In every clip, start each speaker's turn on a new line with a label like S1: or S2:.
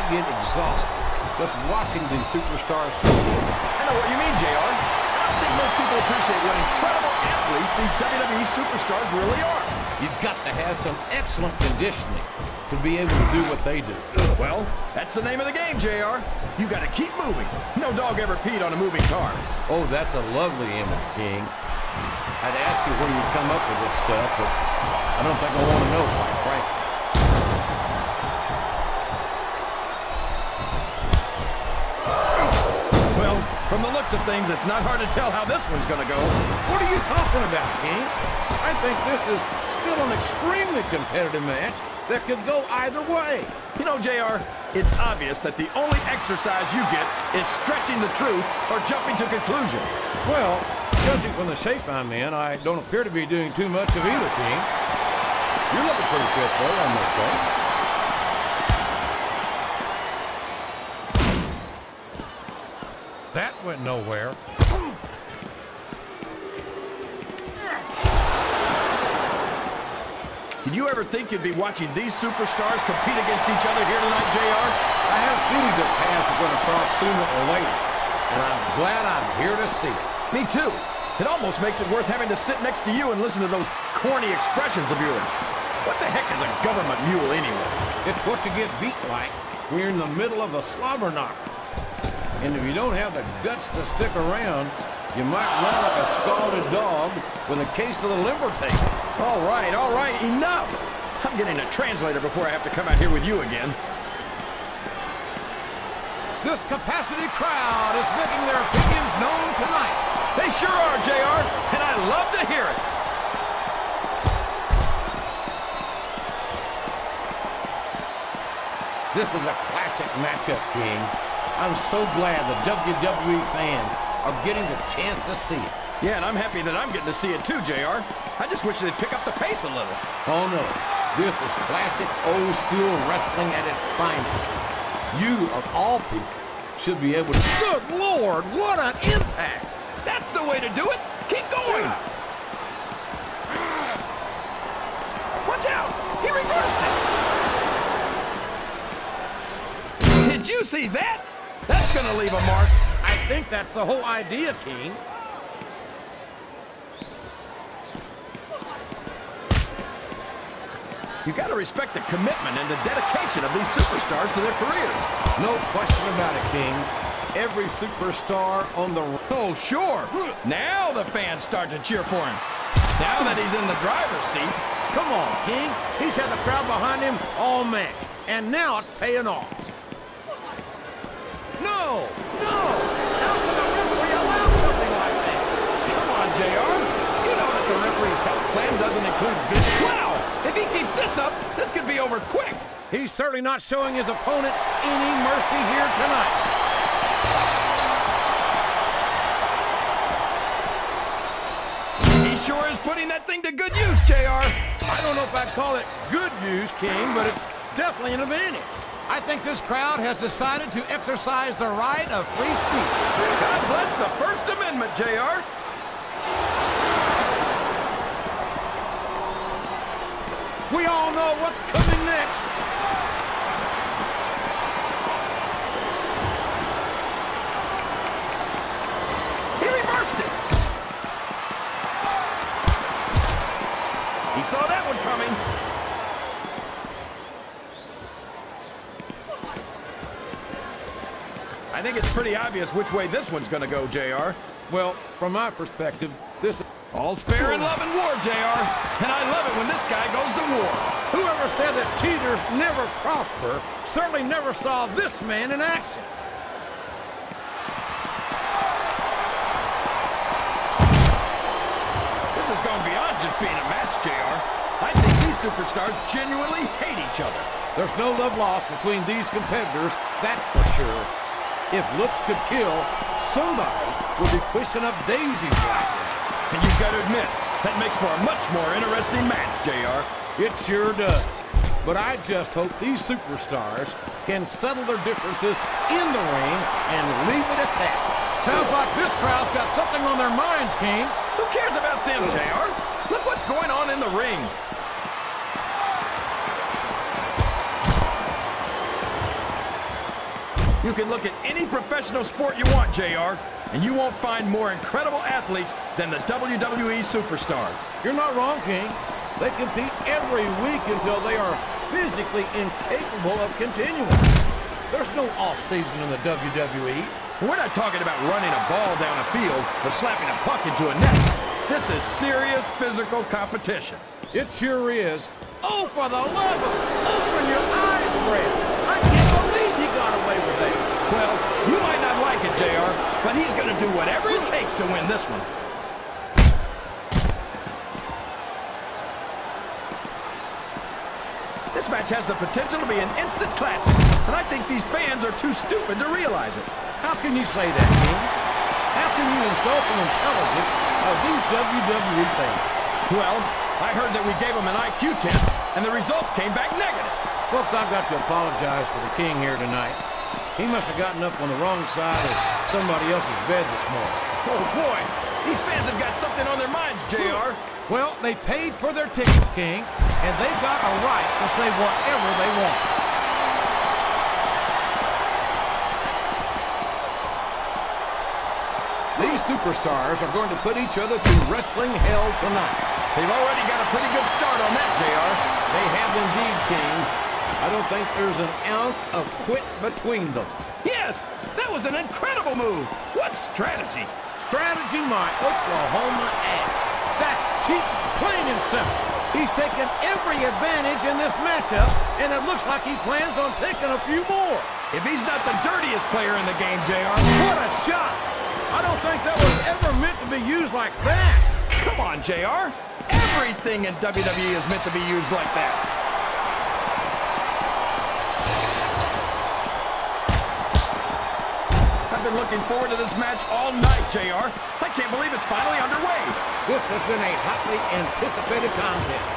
S1: get exhausted just watching these superstars compete.
S2: I know what you mean, JR. I don't think most people appreciate what incredible athletes these WWE superstars really are.
S1: You've got to have some excellent conditioning to be able to do what they do.
S2: Well, that's the name of the game, JR. You got to keep moving. No dog ever peed on a moving car.
S1: Oh, that's a lovely image, King. I'd ask you where you come up with this stuff, but I don't think I want to know, quite frankly.
S2: Well, from the looks of things, it's not hard to tell how this one's going to go.
S1: What are you talking about, King? I think this is still an extremely competitive match that could go either way.
S2: You know, JR, it's obvious that the only exercise you get is stretching the truth or jumping to conclusions.
S1: Well, judging from the shape I'm in, I don't appear to be doing too much of either, King. You're looking pretty fit, though, I must say. That went nowhere.
S2: Did you ever think you'd be watching these superstars compete against each other here tonight, JR?
S1: I have a feeling that paths are going to cross sooner or later, and I'm glad I'm here to see it.
S2: Me too. It almost makes it worth having to sit next to you and listen to those corny expressions of yours. What the heck is a government mule anyway?
S1: It's what you get beat like when you're in the middle of a slobber knocker. And if you don't have the guts to stick around, you might run like a scalded dog with a case of the limber tape.
S2: All right, enough! I'm getting a translator before I have to come out here with you again.
S1: This capacity crowd is making their opinions known tonight.
S2: They sure are, JR, and I love to hear it.
S1: This is a classic matchup, King. I'm so glad the WWE fans are getting the chance to see it.
S2: Yeah, and I'm happy that I'm getting to see it too, JR. I just wish they'd pick up the pace a little.
S1: Oh, no. This is classic old-school wrestling at its finest. You, of all people, should be able to... Good Lord, what an impact!
S2: That's the way to do it! Keep going! Watch out! He reversed it! Did you see that? That's gonna leave a mark.
S1: I think that's the whole idea, King.
S2: You gotta respect the commitment and the dedication of these superstars to their careers.
S1: No question about it, King. Every superstar on the...
S2: Oh, sure. Now the fans start to cheer for him. Now that he's in the driver's seat.
S1: Come on, King. He's had the crowd behind him all match, and now it's paying off. No! No! How can the referee allow something like that?
S2: Come on, JR. You know that the referee's health plan doesn't include this. Wow! If he keeps this up, this could be over quick.
S1: He's certainly not showing his opponent any mercy here tonight.
S2: He sure is putting that thing to good use, JR.
S1: I don't know if I'd call it good use, King, but it's definitely an advantage. I think this crowd has decided to exercise the right of free speech.
S2: God bless the First Amendment, JR.
S1: We all know what's coming next.
S2: He reversed it. He saw that one coming. I think it's pretty obvious which way this one's going to go, JR.
S1: Well, from my perspective, this...
S2: All's fair in love and war, JR. And I love it when this guy goes to war.
S1: Whoever said that cheaters never prosper certainly never saw this man in action.
S2: This has gone beyond just being a match, JR. I think these superstars genuinely hate each other.
S1: There's no love lost between these competitors, that's for sure. If looks could kill, somebody would be pushing up daisies right now.
S2: And you've got to admit, that makes for a much more interesting match, JR.
S1: It sure does. But I just hope these superstars can settle their differences in the ring and leave it at that. Sounds like this crowd's got something on their minds, King.
S2: Who cares about them, JR? Look what's going on in the ring. You can look at any professional sport you want, JR, and you won't find more incredible athletes than the WWE superstars.
S1: You're not wrong, King. They compete every week until they are physically incapable of continuing. There's no off-season in the WWE.
S2: We're not talking about running a ball down a field or slapping a puck into a net. This is serious physical competition.
S1: It sure is. Oh, for the love of... Open your eyes, Fred. I can't believe he got away with that.
S2: Well, you might not like it, JR, but he's going to do whatever it takes to win this one. This match has the potential to be an instant classic, and I think these fans are too stupid to realize it.
S1: How can you say that, King? How can you insult the intelligence of these WWE fans?
S2: Well, I heard that we gave them an IQ test, and the results came back negative.
S1: Folks, I've got to apologize for the King here tonight. He must have gotten up on the wrong side of somebody else's bed this morning.
S2: Oh, boy. These fans have got something on their minds, JR.
S1: Well, they paid for their tickets, King, and they've got a right to say whatever they want. These superstars are going to put each other through wrestling hell tonight.
S2: They've already got a pretty good start on that, JR.
S1: They have indeed, King. I don't think there's an ounce of quit between them.
S2: Yes, that was an incredible move. What strategy?
S1: Strategy my Oklahoma ass. That's cheap, plain and simple. He's taken every advantage in this matchup, and it looks like he plans on taking a few more.
S2: If he's not the dirtiest player in the game, JR.
S1: What a shot! I don't think that was ever meant to be used like that.
S2: Come on, JR. Everything in WWE is meant to be used like that. I've been looking forward to this match all night, JR. I can't believe it's finally underway.
S1: This has been a hotly anticipated contest.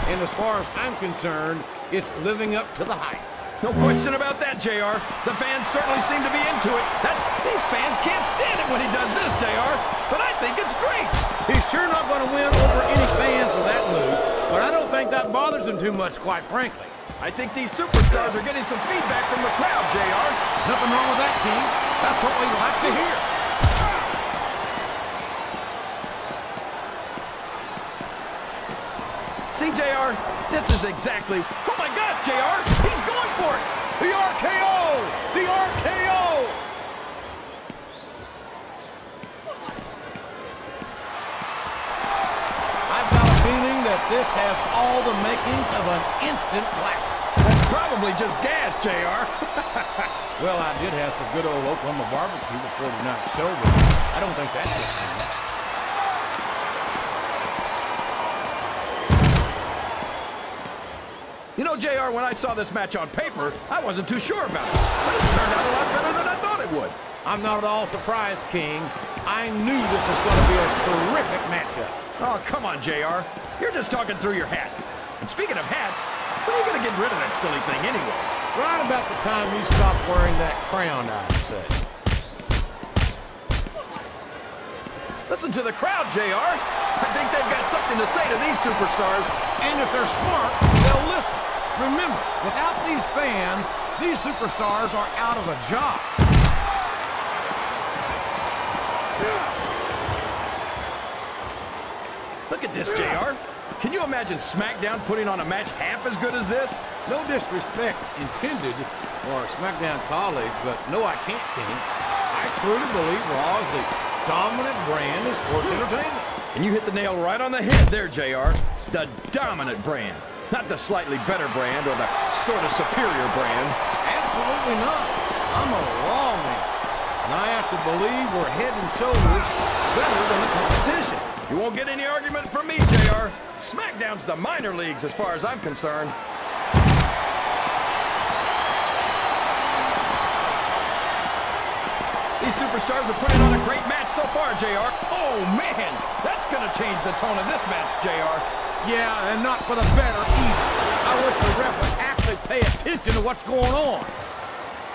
S1: And as far as I'm concerned, it's living up to the hype.
S2: No question about that, JR. The fans certainly seem to be into it. These fans can't stand it when he does this, JR. But I think it's great.
S1: He's sure not going to win over any fans with that move. But I don't think that bothers him too much, quite frankly.
S2: I think these superstars are getting some feedback from the crowd, JR.
S1: Nothing wrong with that, King. That's what we like to hear.
S2: See, JR, this is exactly... Oh, my gosh, JR, he's going for it.
S1: The RKO! The RKO! I've got a feeling that this has all the makings of an instant classic.
S2: That's probably just gas, JR.
S1: Well, I did have some good old Oklahoma barbecue before tonight's show, but I don't think that's it.
S2: You know, JR, when I saw this match on paper, I wasn't too sure about it. But it turned out a lot better than I thought it would.
S1: I'm not at all surprised, King. I knew this was going to be a terrific matchup.
S2: Oh, come on, JR. You're just talking through your hat. And speaking of hats, when are you going to get rid of that silly thing anyway?
S1: Right about the time you stop wearing that crown, I would say.
S2: Listen to the crowd, JR. I think they've got something to say to these superstars.
S1: And if they're smart, they'll listen. Remember, without these fans, these superstars are out of a job.
S2: Look at this, JR. Can you imagine SmackDown putting on a match half as good as this?
S1: No disrespect intended for SmackDown colleagues, but no, I can't, King. I truly believe Raw is the dominant brand of sports entertainment.
S2: And you hit the nail right on the head there, JR. The dominant brand. Not the slightly better brand or the sort of superior brand.
S1: Absolutely not. I'm a Raw man. And I have to believe we're head and shoulders better than the competition.
S2: You won't get any argument from me, JR. SmackDown's the minor leagues as far as I'm concerned. These superstars are putting on a great match so far, JR. Oh, man, that's going to change the tone of this match, JR.
S1: Yeah, and not for the better either. I wish the ref would actually pay attention to what's going on.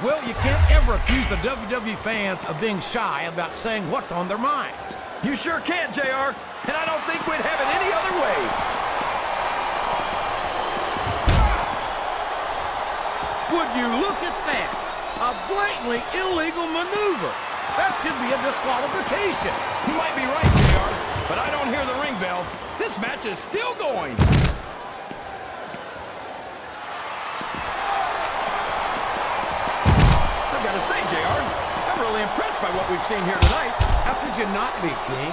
S1: Well, you can't ever accuse the WWE fans of being shy about saying what's on their minds.
S2: You sure can't, JR, and I don't think we'd have it any other way.
S1: Would you look at that? A a blatantly illegal maneuver. That should be a disqualification.
S2: You might be right, JR, but I don't hear the ring bell. This match is still going. I've got to say, JR, I'm really impressed by what we've seen here tonight.
S1: How could you not be, King?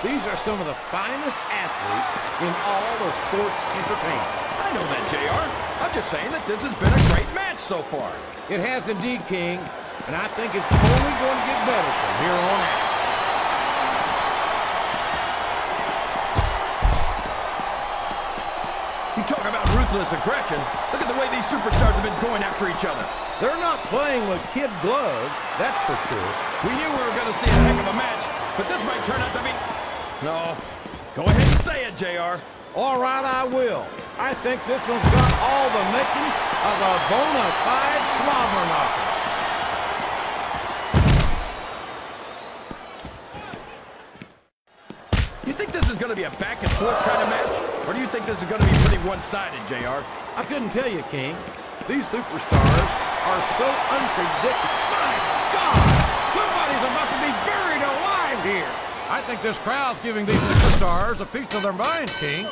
S1: These are some of the finest athletes in all of sports entertainment.
S2: I know that, JR. I'm just saying that this has been a great match so far.
S1: It has indeed, King, and I think it's only going to get better from here on out.
S2: You talk about ruthless aggression. Look at the way these superstars have been going after each other.
S1: They're not playing with kid gloves, that's for sure.
S2: We knew we were going to see a heck of a match, but this might turn out to be... No. Go ahead and say it, JR.
S1: All right, I will. I think this one's got all the makings of a bona fide slobber knocker.
S2: You think this is going to be a back-and-forth kind of match? Or do you think this is going to be pretty one-sided, JR?
S1: I couldn't tell you, King. These superstars are so unpredictable. My God! Somebody's about to be buried alive here. I think this crowd's giving these superstars a piece of their mind, King.